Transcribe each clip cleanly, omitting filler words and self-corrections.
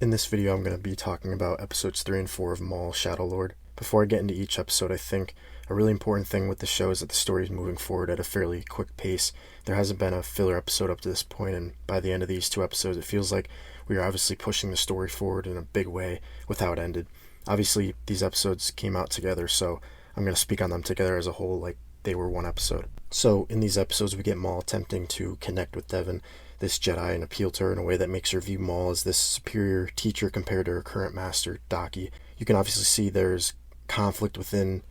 In this video, I'm going to be talking about episodes 3 and 4 of Maul, Shadow Lord. Before I get into each episode, I think a really important thing with the show is that the story is moving forward at a fairly quick pace. There hasn't been a filler episode up to this point, and by the end of these two episodes, it feels like we are obviously pushing the story forward in a big way with how it ended. Obviously, these episodes came out together, so I'm going to speak on them together as a whole like they were one episode. So, in these episodes, we get Maul attempting to connect with Devon, this Jedi, and appeal to her in a way that makes her view Maul as this superior teacher compared to her current master, Daki. You can obviously see there's conflict within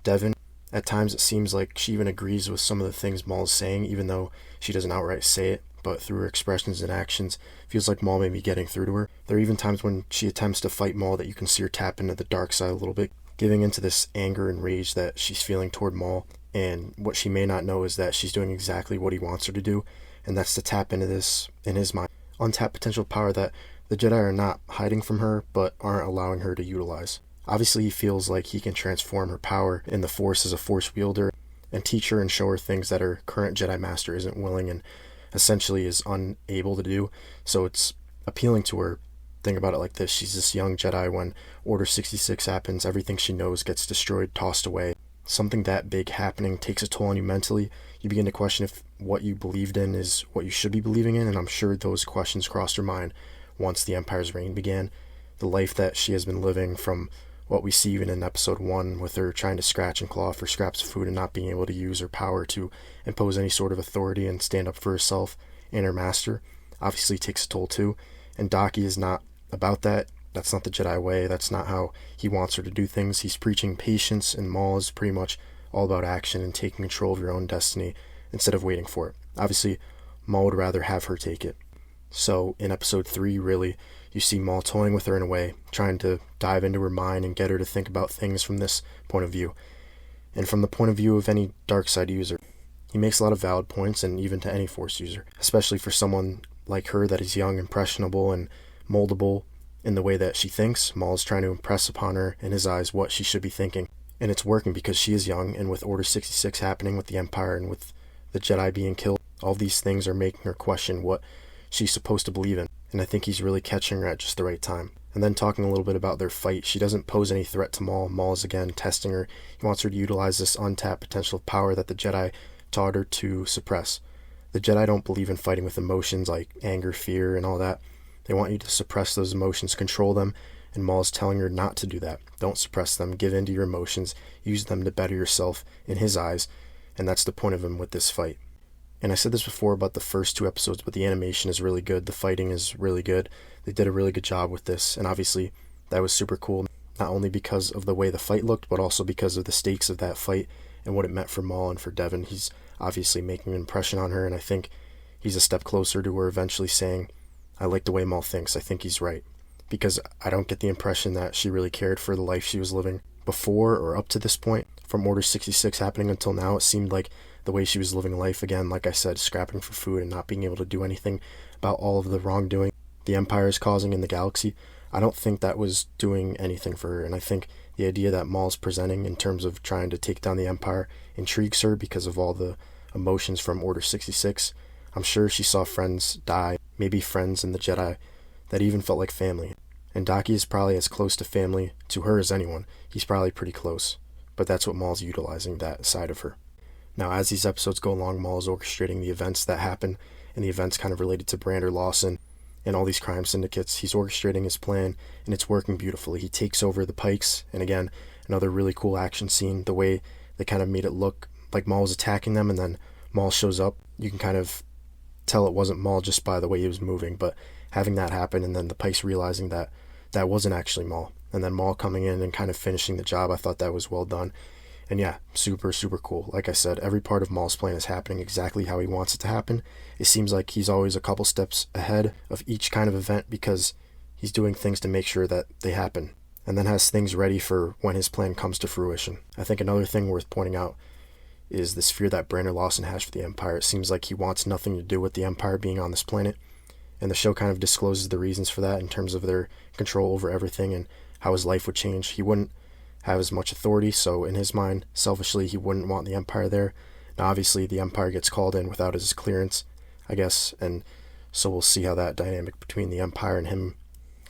Devon. At times it seems like she even agrees with some of the things Maul is saying, even though she doesn't outright say it, but through her expressions and actions, feels like Maul may be getting through to her. There are even times when she attempts to fight Maul that you can see her tap into the dark side a little bit, giving into this anger and rage that she's feeling toward Maul. And what she may not know is that she's doing exactly what he wants her to do, and that's to tap into this, in his mind, untapped potential power that the Jedi are not hiding from her, but aren't allowing her to utilize. Obviously, he feels like he can transform her power in the Force as a Force wielder and teach her and show her things that her current Jedi Master isn't willing and essentially is unable to do. So it's appealing to her. Think about it like this. She's this young Jedi. When Order 66 happens, everything she knows gets destroyed, tossed away. Something that big happening takes a toll on you mentally. You begin to question if what you believed in is what you should be believing in, and I'm sure those questions crossed her mind once the Empire's reign began. The life that she has been living, from what we see even in episode 1, with her trying to scratch and claw for scraps of food and not being able to use her power to impose any sort of authority and stand up for herself and her master, obviously takes a toll too. And Daki is not about that. That's not the Jedi way. That's not how he wants her to do things. He's preaching patience, and Maul is pretty much all about action and taking control of your own destiny instead of waiting for it. Obviously, Maul would rather have her take it. So in episode 3, really, you see Maul toying with her in a way, trying to dive into her mind and get her to think about things from this point of view. And from the point of view of any dark side user, he makes a lot of valid points, and even to any Force user, especially for someone like her that is young, impressionable, and moldable in the way that she thinks. Maul is trying to impress upon her, in his eyes, what she should be thinking. And it's working because she is young, and with Order 66 happening, with the Empire, and with the Jedi being killed, all these things are making her question what she's supposed to believe in. And I think he's really catching her at just the right time. And then talking a little bit about their fight, she doesn't pose any threat to Maul. Maul is again testing her. He wants her to utilize this untapped potential of power that the Jedi taught her to suppress. The Jedi don't believe in fighting with emotions like anger, fear, and all that. They want you to suppress those emotions, control them, and Maul is telling her not to do that. Don't suppress them, give in to your emotions, use them to better yourself in his eyes, and that's the point of him with this fight. And I said this before about the first 2 episodes, but the animation is really good, the fighting is really good. They did a really good job with this, and obviously that was super cool, not only because of the way the fight looked, but also because of the stakes of that fight and what it meant for Maul and for Devon. He's obviously making an impression on her, and I think he's a step closer to her eventually saying, I like the way Maul thinks, I think he's right. Because I don't get the impression that she really cared for the life she was living before or up to this point. From Order 66 happening until now, it seemed like the way she was living life again, like I said, scrapping for food and not being able to do anything about all of the wrongdoing the Empire is causing in the galaxy. I don't think that was doing anything for her, and I think the idea that Maul's presenting in terms of trying to take down the Empire intrigues her because of all the emotions from Order 66. I'm sure she saw friends die, maybe friends in the Jedi that even felt like family. And Daki is probably as close to family to her as anyone. He's probably pretty close. But that's what Maul's utilizing, that side of her. Now, as these episodes go along, Maul is orchestrating the events that happen, and the events kind of related to Brander Lawson and all these crime syndicates. He's orchestrating his plan, and it's working beautifully. He takes over the Pikes, and again, another really cool action scene. The way they kind of made it look like Maul was attacking them, and then Maul shows up. You can kind of tell it wasn't Maul just by the way he was moving, but having that happen, and then the Pikes realizing that that wasn't actually Maul, and then Maul coming in and kind of finishing the job, I thought that was well done. And yeah, super, super cool. Like I said, every part of Maul's plan is happening exactly how he wants it to happen. It seems like he's always a couple steps ahead of each kind of event because he's doing things to make sure that they happen, and then has things ready for when his plan comes to fruition. I think another thing worth pointing out is this fear that Brander Lawson has for the Empire. It seems like he wants nothing to do with the Empire being on this planet, and the show kind of discloses the reasons for that in terms of their control over everything and how his life would change. He wouldn't have as much authority, so in his mind, selfishly, he wouldn't want the Empire there. Now, obviously, the Empire gets called in without his clearance, I guess, and so we'll see how that dynamic between the Empire and him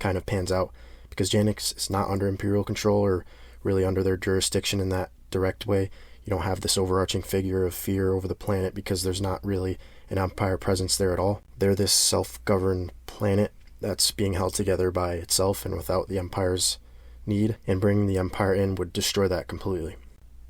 kind of pans out, because Janix is not under Imperial control or really under their jurisdiction in that direct way. You don't have this overarching figure of fear over the planet because there's not really an Empire presence there at all. They're this self-governed planet that's being held together by itself and without the Empire's need, and bringing the Empire in would destroy that completely.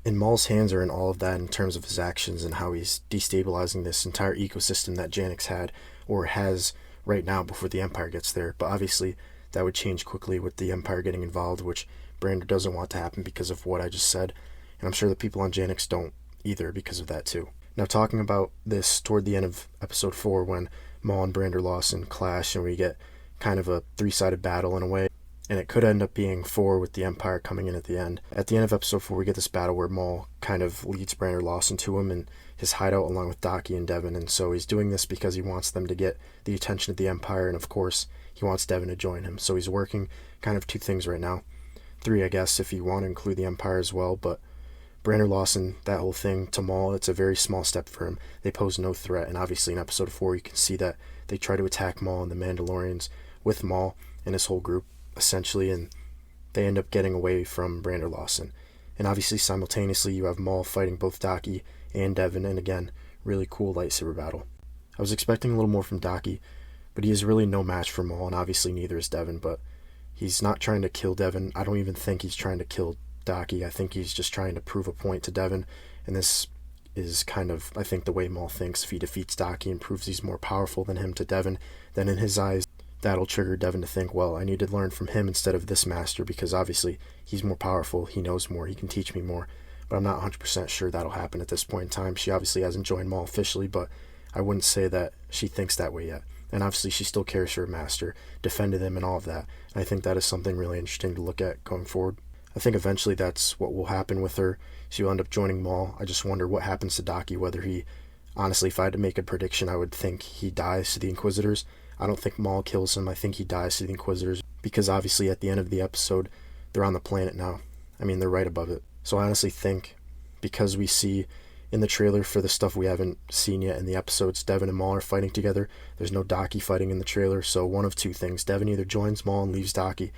And Maul's hands are in all of that in terms of his actions and how he's destabilizing this entire ecosystem that Janix had, or has right now before the Empire gets there. But obviously that would change quickly with the Empire getting involved, which Brander doesn't want to happen because of what I just said. And I'm sure the people on Janix don't either because of that too. Now, talking about this toward the end of episode 4, when Maul and Brander Lawson clash and we get kind of a three-sided battle in a way, and it could end up being 4 with the Empire coming in at the end. At the end of episode 4, we get this battle where Maul kind of leads Brander Lawson to him in his hideout along with Daki and Devon, and so he's doing this because he wants them to get the attention of the Empire, and of course he wants Devon to join him. So he's working kind of 2 things right now. 3, I guess, if you want to include the Empire as well, but Brander Lawson, that whole thing to Maul, it's a very small step for him. They pose no threat, and obviously in episode 4 you can see that they try to attack Maul and the Mandalorians with Maul and his whole group, essentially, and they end up getting away from Brander Lawson. And obviously simultaneously you have Maul fighting both Daki and Devon, and again, really cool lightsaber battle. I was expecting a little more from Daki, but he is really no match for Maul, and obviously neither is Devon, but he's not trying to kill Devon. I don't even think he's trying to kill Daki. I think he's just trying to prove a point to Devon, and this is kind of, I think, the way Maul thinks. If he defeats Daki and proves he's more powerful than him to Devon, then in his eyes, that'll trigger Devon to think, well, I need to learn from him instead of this master, because obviously he's more powerful, he knows more, he can teach me more. But I'm not 100% sure that'll happen at this point in time. She obviously hasn't joined Maul officially, but I wouldn't say that she thinks that way yet. And obviously she still cares for her master, defended him and all of that. And I think that is something really interesting to look at going forward. I think eventually that's what will happen with her. She will end up joining Maul. I just wonder what happens to Daki, whether he, honestly, if I had to make a prediction, I would think he dies to the Inquisitors. I don't think Maul kills him. I think he dies to the Inquisitors, because obviously at the end of the episode, they're on the planet now. I mean, they're right above it. So I honestly think, because we see in the trailer for the stuff we haven't seen yet in the episodes, Devon and Maul are fighting together. There's no Daki fighting in the trailer, so one of 2 things. Devon either joins Maul and leaves Daki,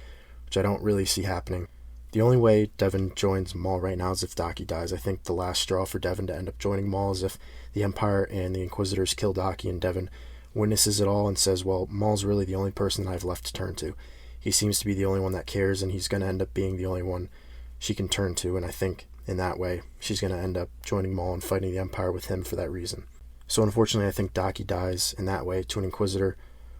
which I don't really see happening. The only way Devon joins Maul right now is if Daki dies. I think the last straw for Devon to end up joining Maul is if the Empire and the Inquisitors kill Daki, and Devon witnesses it all and says, well, Maul's really the only person that I've left to turn to. He seems to be the only one that cares, and he's going to end up being the only one she can turn to, and I think in that way she's going to end up joining Maul and fighting the Empire with him for that reason. So unfortunately I think Daki dies in that way to an Inquisitor,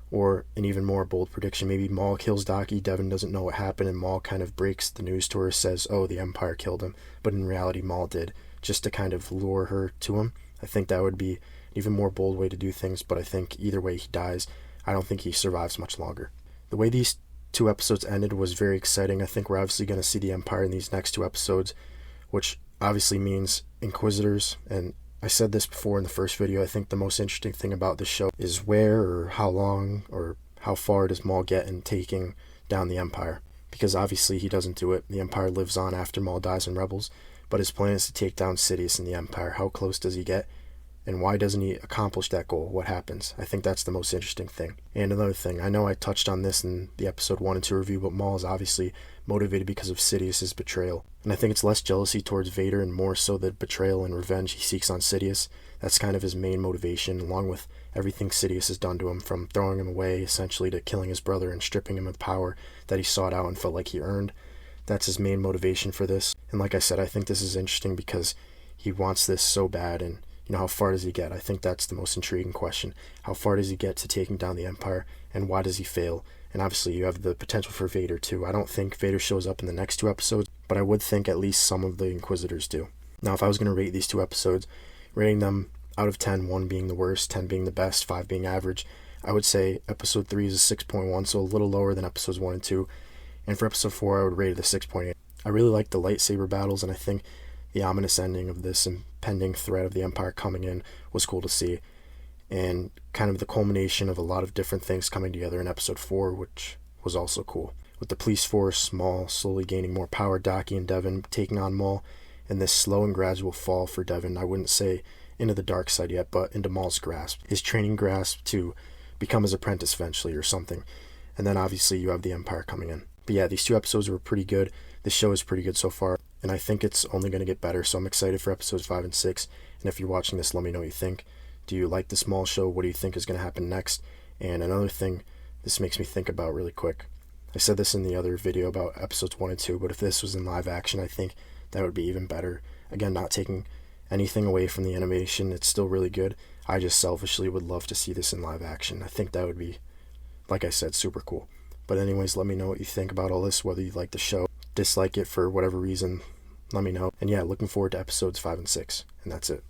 or an even more bold prediction, maybe Maul kills Daki, Devon doesn't know what happened, and Maul kind of breaks the news to her, says, oh, the Empire killed him, but in reality Maul did, just to kind of lure her to him. I think that would be an even more bold way to do things, but I think either way he dies. I don't think he survives much longer. The way these 2 episodes ended was very exciting. I think we're obviously going to see the Empire in these next 2 episodes, which obviously means Inquisitors, and I said this before in the first video, I think the most interesting thing about this show is where or how long or how far does Maul get in taking down the Empire, because obviously he doesn't do it. The Empire lives on after Maul dies in Rebels, but his plan is to take down Sidious and the Empire. How close does he get, and why doesn't he accomplish that goal? What happens? I think that's the most interesting thing. And another thing, I know I touched on this in the episode 1 and 2 review, but Maul is obviously motivated because of Sidious's betrayal. And I think it's less jealousy towards Vader and more so the betrayal and revenge he seeks on Sidious. That's kind of his main motivation, along with everything Sidious has done to him, from throwing him away essentially to killing his brother and stripping him of power that he sought out and felt like he earned. That's his main motivation for this. And like I said, I think this is interesting because he wants this so bad, and how far does he get? I think that's the most intriguing question. How far does he get to taking down the Empire, and why does he fail? And obviously you have the potential for Vader too. I don't think Vader shows up in the next 2 episodes, but I would think at least some of the Inquisitors do. Now, if I was going to rate these 2 episodes, rating them out of 10, 1 being the worst, 10 being the best, 5 being average, I would say episode 3 is a 6.1, so a little lower than episodes 1 and 2. And for episode 4, I would rate it a 6.8. I really like the lightsaber battles, and I think the ominous ending of this impending threat of the Empire coming in was cool to see. And kind of the culmination of a lot of different things coming together in episode 4, which was also cool. With the police force, Maul slowly gaining more power, Daki and Devon taking on Maul, and this slow and gradual fall for Devon, I wouldn't say into the dark side yet, but into Maul's grasp. His training grasp to become his apprentice eventually or something. And then obviously you have the Empire coming in. But yeah, these 2 episodes were pretty good. The show is pretty good so far, and I think it's only going to get better. So I'm excited for episodes 5 and 6. And if you're watching this, let me know what you think. Do you like this Maul show? What do you think is going to happen next? And another thing this makes me think about really quick. I said this in the other video about episodes 1 and 2, but if this was in live action, I think that would be even better. Again, not taking anything away from the animation, it's still really good. I just selfishly would love to see this in live action. I think that would be, like I said, super cool. But anyways, let me know what you think about all this, whether you like the show, dislike it for whatever reason, let me know. And yeah, looking forward to episodes 5 and 6. And that's it.